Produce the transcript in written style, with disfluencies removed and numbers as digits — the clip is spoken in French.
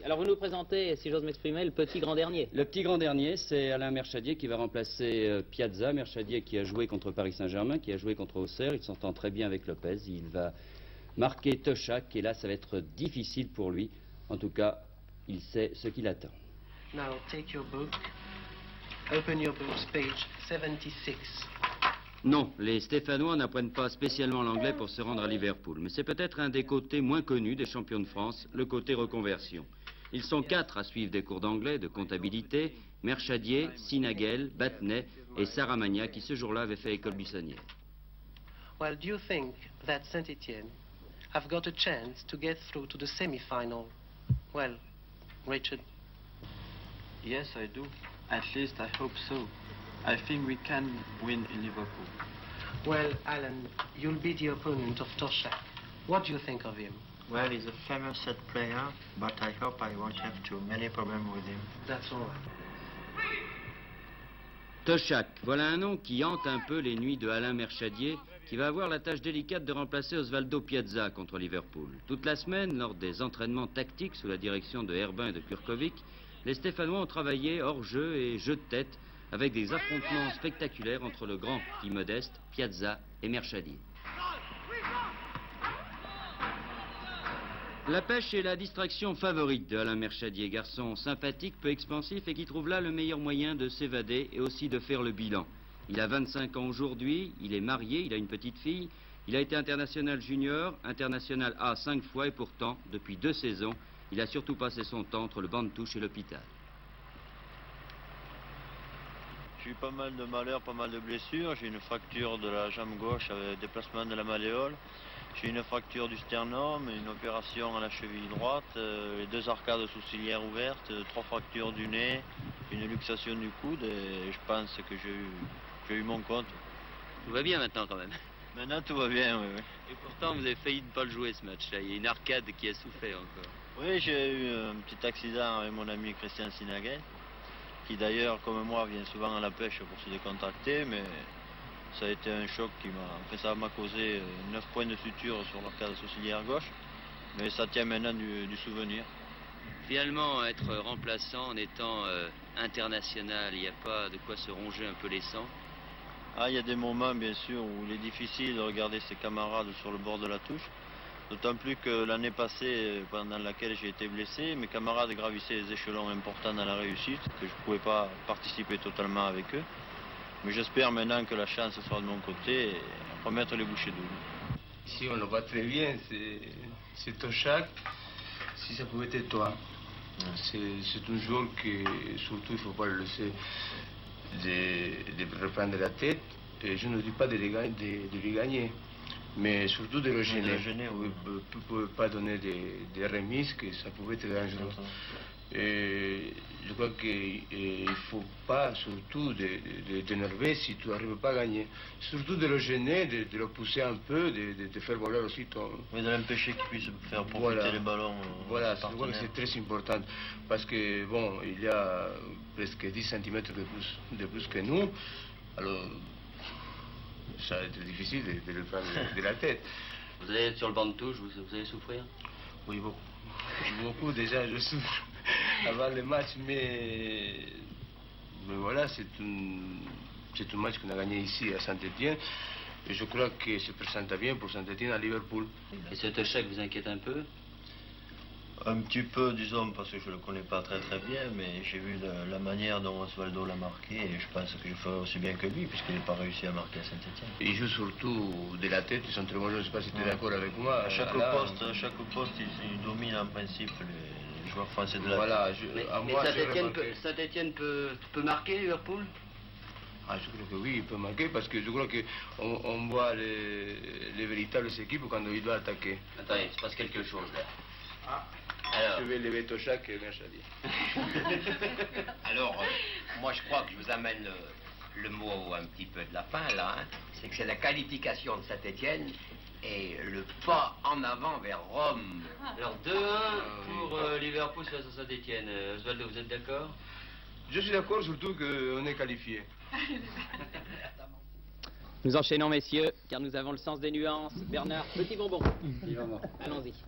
Alors vous nous présentez, si j'ose m'exprimer, le petit grand dernier. Le petit grand dernier, c'est Alain Merchadier qui va remplacer Piazza. Merchadier qui a joué contre Paris Saint-Germain, qui a joué contre Auxerre. Il s'entend très bien avec Lopez. Il va marquer Toshak et là, ça va être difficile pour lui. En tout cas, il sait ce qu'il attend. Now, take your book. Open your books, page 76. Non, les Stéphanois n'apprennent pas spécialement l'anglais pour se rendre à Liverpool, mais c'est peut-être un des côtés moins connus des champions de France, le côté reconversion. Ils sont 4 à suivre des cours d'anglais, de comptabilité, Merchadier, Sinagel, Battenet et Saramagna qui ce jour-là avaient fait école buissonnière. Well, do you think that Saint-Étienne have got a chance to get through to the semi-final? Well, Richard? Yes, I do. At least I hope so. I think we can win in Liverpool. Well, Alan, you'll be the opponent of Toshak. What do you think of him? Well, he's a famous set player, but I hope I won't have too many problems with him. That's all right. Toshak, voilà un nom qui hante un peu les nuits de Alain Merchadier, qui va avoir la tâche délicate de remplacer Osvaldo Piazza contre Liverpool. Toute la semaine, lors des entraînements tactiques sous la direction de Herbin et de Kurkovic, les Stéphanois ont travaillé hors jeu et jeu de tête, avec des affrontements spectaculaires entre le grand et modeste Piazza et Merchadier. La pêche est la distraction favorite de Alain Merchadier, garçon sympathique, peu expansif et qui trouve là le meilleur moyen de s'évader et aussi de faire le bilan. Il a 25 ans aujourd'hui, il est marié, il a une petite fille, il a été international junior, international A 5 fois et pourtant, depuis 2 saisons, il a surtout passé son temps entre le banc de touche et l'hôpital. J'ai eu pas mal de malheurs, pas mal de blessures. J'ai une fracture de la jambe gauche avec déplacement de la malléole. J'ai une fracture du sternum, une opération à la cheville droite, les 2 arcades sourcilières ouvertes, 3 fractures du nez, une luxation du coude et je pense que j'ai eu mon compte. Tout va bien maintenant quand même. Maintenant tout va bien, oui. Et pourtant vous avez failli ne pas le jouer ce match-là. Il y a une arcade qui a souffert encore. Oui, j'ai eu un petit accident avec mon ami Christian Sinagel, qui d'ailleurs, comme moi, vient souvent à la pêche pour se décontracter, mais ça a été un choc qui ça m'a causé 9 points de suture sur l'arcade sourcilière gauche, mais ça tient maintenant du souvenir. Finalement, être remplaçant en étant international, il n'y a pas de quoi se ronger un peu les sangs? Ah, il y a des moments, bien sûr, où il est difficile de regarder ses camarades sur le bord de la touche. D'autant plus que l'année passée, pendant laquelle j'ai été blessé, mes camarades gravissaient des échelons importants dans la réussite, que je ne pouvais pas participer totalement avec eux. Mais j'espère maintenant que la chance sera de mon côté et remettre les bouchées doubles. Ici, on le voit très bien, c'est Toshak, si ça pouvait être toi. C'est un joueur que, surtout, il ne faut pas le laisser de reprendre la tête. Et je ne dis pas de lui gagner. Mais surtout de le gêner. Oui. Vous ne pouvez pas donner des remises, que ça pouvait être dangereux. Et je crois qu'il ne faut pas surtout t'énerver si tu n'arrives pas à gagner. Surtout de le gêner, de le pousser un peu, de faire voler aussi ton... Oui, de l'empêcher qu'il puisse faire profiter les ballons. Voilà, je crois que c'est très important. Parce que, bon, il y a presque 10 cm de plus que nous. Alors... ça va être difficile de le prendre de la tête. Vous allez être sur le banc de touche, vous allez souffrir? Oui, beaucoup. Beaucoup déjà, je souffre avant le match, mais voilà, c'est un match qu'on a gagné ici à Saint-Étienne. Et je crois que se présente bien pour Saint-Étienne à Liverpool. Et ce Toshak vous inquiète un peu? Un petit peu, disons, parce que je ne le connais pas très bien, mais j'ai vu la manière dont Osvaldo l'a marqué et je pense que je ferai aussi bien que lui, puisqu'il n'a pas réussi à marquer à Saint-Étienne. Il joue surtout de la tête, ils sont très bons, je ne sais pas si tu es d'accord avec moi. À chaque poste, il domine en principe les joueurs français de la tête. Voilà, mais Saint-Étienne peut marquer Liverpool? Ah, je crois que oui, il peut marquer parce que je crois qu'on voit les véritables équipes quand il doit attaquer. Attendez, il se passe quelque chose là. Ah. Alors. Je vais lever Toshak et Merchadier. Alors, moi je crois que je vous amène le mot un petit peu de la fin là, hein. C'est que c'est la qualification de Saint-Étienne et le pas en avant vers Rome. Alors 2-1 pour Liverpool face à Saint-Étienne. Osvaldo, vous êtes d'accord? Je suis d'accord, surtout qu'on est qualifié. Nous enchaînons, messieurs, car nous avons le sens des nuances. Bernard, petit bonbon. Allons-y.